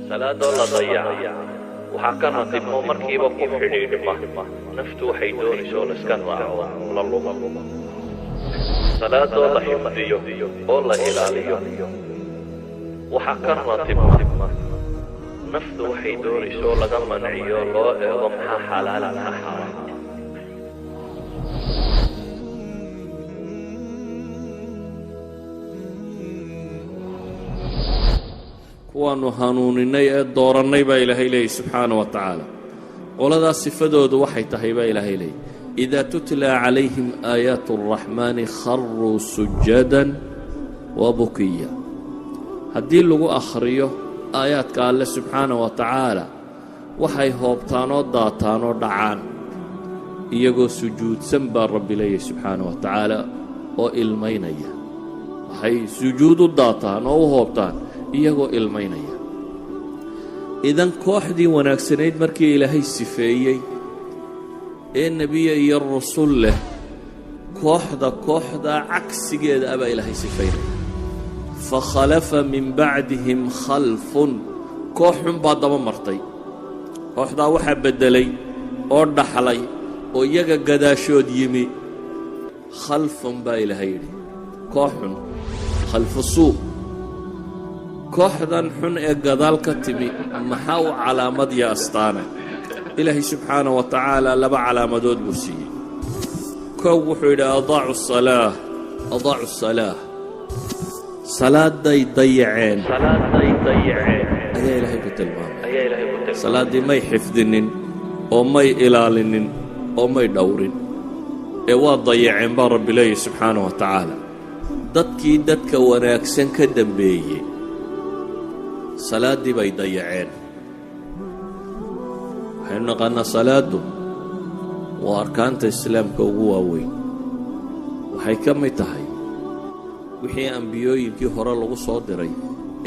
salaad oo la dayaca waxaa ka ratibmo markiiba ku xidhiidhma naftu waxay doonayso la iska raaco la lumo. salaad oo la xifdiyo oo la ilaaliyo waxaa ka ratibma naftu waxay doonayso laga manciyo loo eego maxaa xalaal maxaa xaaraam. kuwaanu hanuuninay ee doorannay baa ilaahay leeyay subxaana wa tacaala. qoladaas sifadoodu waxay tahay baa ilaahay leeyay idaa tutlaa calayhim aayaatu araxmaani kharuu sujadan wa bukiya. haddii lagu akhriyo aayaadka alle subxaana wa tacaala waxay hoobtaan oo daataan oo dhacaan iyagoo sujuudsan baa rabbi leeyay subxaana wa tacaala oo ilmaynaya. waxay sujuud u daataan oo u hoobtaan iyagoo ilmaynaya. idan kooxdii wanaagsanayd markii ilaahay sifeeyey ee nebiye iyo rasul leh kooxda cagsigeeda abaa ilaahay sifaynaya. fakhalafa min bacdihim khalfun, koox xun baa daba martay. kooxdaa waxaa beddelay oo dhaxlay oo iyaga gadaashood yimi khalfun baa ilaahay yidhi. koox xun, khalfu suu. kooxdan xun ee gadaal ka timi maxaa u calaamad iyo astaana? ilaahay subxaana wa tacaala laba calaamadood buu siiyey. kow wuxuu yidhi adaacu salaa, salaaday dayaceen ayaa ilaahay ku tilmaamay. salaaddii may xifdinin oo may ilaalinin oo may dhowrin ee waa dayaceen baa rabbi leeyahy subxaana wa tacaala. dadkii dadka wanaagsan ka dambeeyey salaaddii bay dayaceen. waxaynu naqaanaa salaaddu waa arkaanta islaamka ugu waaweyn. waxay ka mid tahay wixii ambiyooyinkii hore lagu soo diray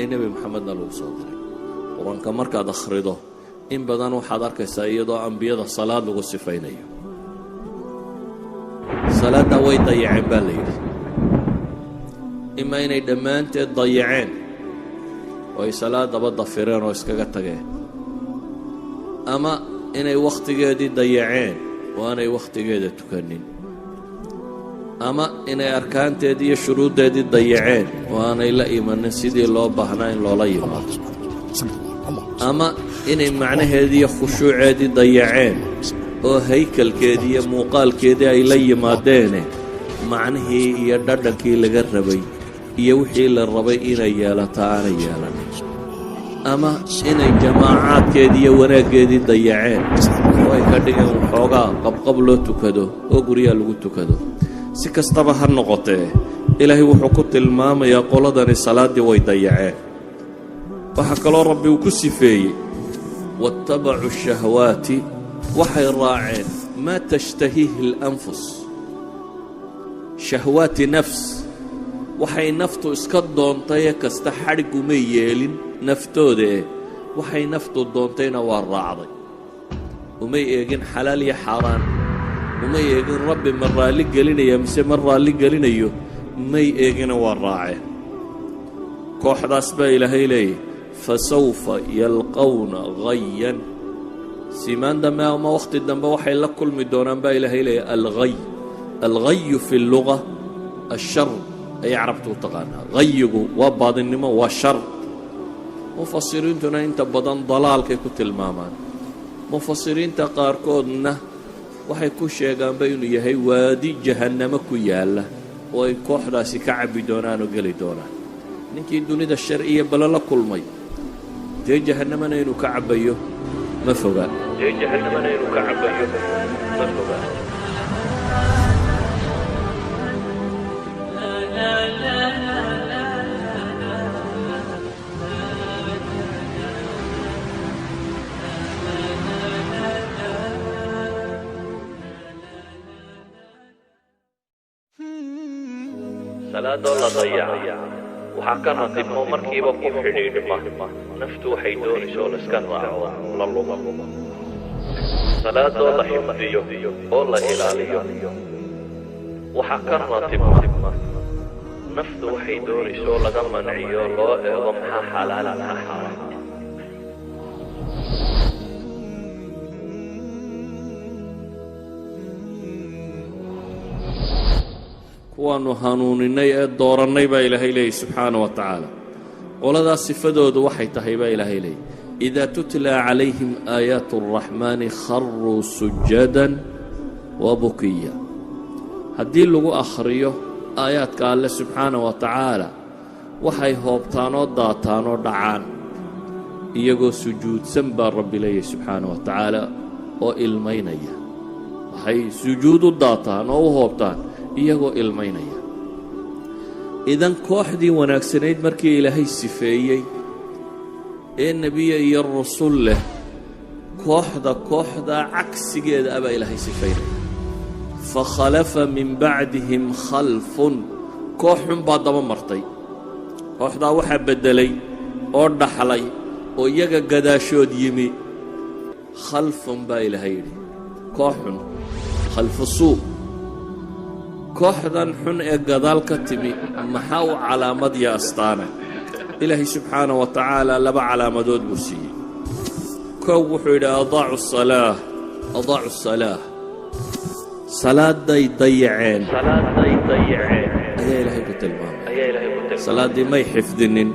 ee nebi moxamedna lagu soo diray. qur-aanka markaad akhrido in badan waxaad arkaysaa iyadoo ambiyada salaad lagu sifaynayo. salaaddaa way dayaceen baa la yidhi. imaa inay dhammaanteed dayaceen oo ay salaadaba dafireen oo iskaga tageen, ama inay wakhtigeedii dayaceen oo aanay wakhtigeeda tukanin, ama inay arkaanteedii iyo shuruuddeedii dayaceen oo aanay la imanin sidii loo baahnaa in loola yimaado, ama inay macnaheedii iyo khushuuceedii dayaceen oo haykalkeedii iyo muuqaalkeedii ay la yimaadeene macnihii iyo dhadhankii laga rabay iyo wixii la rabay inay yeelato aanay yeelanin, ama inay jamaacaadkeedii iyo wanaaggeedii dayaceen oo ay ka dhigeen waxoogaa qabqab loo tukado oo guryaha lagu tukado. si kastaba ha noqotee ilaahay wuxuu ku tilmaamayaa qoladani salaaddii way dayaceen. waxaa kaloo rabbi uu ku sifeeyey waattabacuu shahwaati, waxay raaceen maa tashtahiihi اlanfus. shahwaati nafs, waxay naftu iska doontaye kasta xadhigumay yeelin naftoodae waxay naftu doontayna waa raacday. umay eegin xalaal iyo xaaraan, umay eegin rabbi ma raalli gelinaya mise ma raalli gelinayo, may eegina waa raaceen. kooxdaas baa ilaahay leeyahy fasawfa yalqawna ghayan. siimaan dambe ama wakhti dambe waxay la kulmi doonaan baa ilaahay leeyahy alghayu fi اlluga ashar ayay carabtu u taqaanaa. hayigu waa baadinnimo, waa shar. mufasiriintuna inta badan dalaalkay ku tilmaamaan. mufasiriinta qaarkoodna waxay ku sheegaanba inuu yahay waadi jahannamo ku yaalla oo ay kooxdaasi ka cabbi doonaan oo geli doonaan. ninkii dunida shar iyo bale la kulmay dee jahannamana inuu ka cabbayo ma fogaan. salaadoo la dayaca waxaa ka ratibmo markiiba ku xidhiidhma naftu waxay doonayso la iska raaco la lumo. salaadoo la xifdiyo oo la ilaaliyo waxaa ka ratibma naftu waxay doonayso laga manciyo loo eego maxaa xalaal maxaa xaaraam. kuwaannu hanuuninay ee doorannay baa ilaahay leeyay subxaana wa tacaala. qoladaas sifadoodu waxay tahay baa ilaahay leeyay idaa tutlaa calayhim aayaatu araxmaani kharuu sujadan wa bukiya. haddii lagu akhriyo aayaadka alle subxaana wa tacaala waxay hoobtaan oo daataan oo dhacaan iyagoo sujuudsan baa rabbi leeyahy subxaana wa tacaala oo ilmaynaya. waxay sujuud u daataan oo u hoobtaan iyagoo ilmaynaya. idan kooxdii wanaagsanayd markii ilaahay sifeeyey ee nebiye iyo rusul leh, kooxdaa cagsigeeda abaa ilaahay sifaynaya. fakhalafa min bacdihim khalfun, koox xun baa daba martay. kooxdaa waxaa beddelay oo dhaxlay oo iyaga gadaashood yimi khalfun baa ilaahay yidhi, koox xun, khalfu suu. kooxdan xun ee gadaal ka timi maxaa u calaamad iyo astaana? ilaahay subxaana wa tacaala laba calaamadood buu siiyey. kow wuxuu yidhi adaacu salaa, salaaday dayaceen ayaa ilaahay ku tilmaamay. salaaddii may xifdinin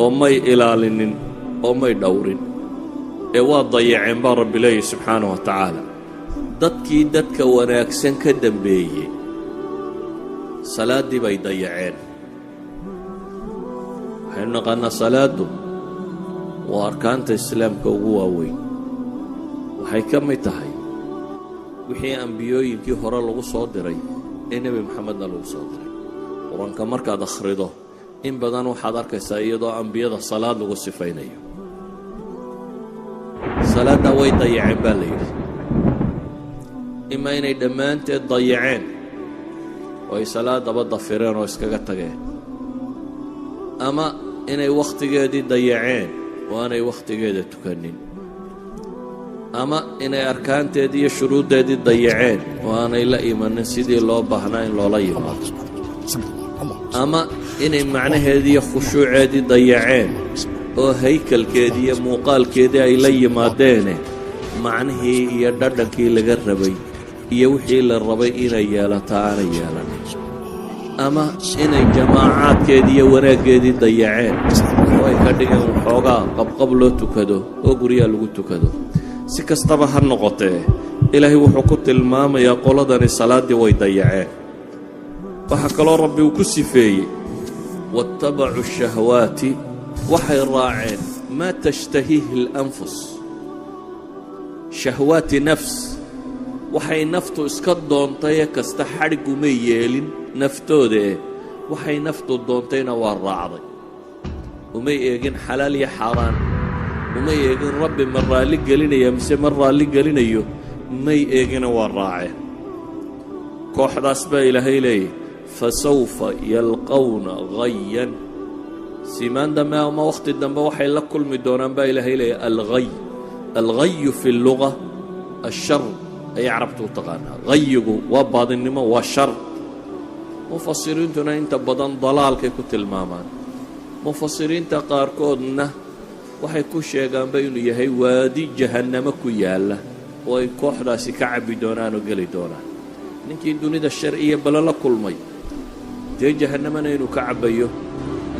oo may ilaalinin oo may dhowrin ee waa dayaceen baa rabbi leeyahy subxaana wa tacaala. dadkii dadka wanaagsan ka dambeeyey salaaddii bay dayaceen. waxaynu naqaannaa salaaddu waa arkaanta islaamka ugu waaweyn. waxay ka mid tahay wixii ambiyooyinkii hore lagu soo diray ee nebi moxamedna lagu soo diray. qur-aanka markaad akhrido in badan waxaad arkaysaa iyadoo ambiyada salaad lagu sifaynayo. salaaddaa way dayaceen baa la yidhi. imaa inay dhammaanteed dayaceen oo ay salaadaba dafireen oo iskaga tageen, ama inay wakhtigeedii dayaceen oo aanay wakhtigeeda tukanin, ama inay arkaanteedii iyo shuruuddeedii dayaceen oo aanay la imanin sidii loo baahnaa in loola yimaado, ama inay macnaheedii iyo khushuuceedii dayaceen oo haykalkeedii iyo muuqaalkeedii ay la yimaadeene macnihii iyo dhadhankii laga rabay iyo wixii la rabay inay yeelato aanay yeelanin, ama inay jamaacaadkeedii iyo wanaaggeedii dayaceen oo ay ka dhigeen waxoogaa qabqab loo tukado oo guryaha lagu tukado. si kastaba ha noqotee ilaahay wuxuu ku tilmaamayaa qoladani salaaddii way dayaceen. waxaa kaloo rabbi uu ku sifeeyey waattabacuu shahwaati, waxay raaceen maa tashtahiihi اlanfus. shahwaati nafs, waxay naftu iska doontayee kasta xadhigumay yeelin naftoodae waxay naftu doontayna waa raacday. umay eegin xalaal iyo xaaraan, umay eegin rabbi ma raalli gelinaya mise ma raalli gelinayo, may eegina waa raaceen. kooxdaas baa ilaahay leeyahy fasawfa yalqawna ghayan. siimaan dambe ama wakhti dambe waxay la kulmi doonaan baa ilaahay leeyahy alghay. alghayu fi lluga ashar ayay carabtu u taqaanaa. ghayigu waa baadinnimo, waa shar. mufasiriintuna inta badan dalaalkay ku tilmaamaan. mufasiriinta qaarkoodna waxay ku sheegaanba inuu yahay waadi jahannamo ku yaalla oo ay kooxdaasi ka cabbi doonaan oo geli doonaan. ninkii dunida shar iyo balo la kulmay dee jahannamana inuu ka cabbayo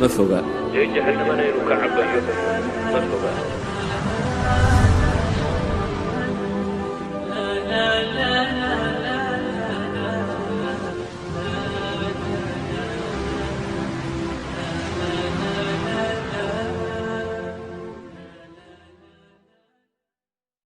ma fogaa.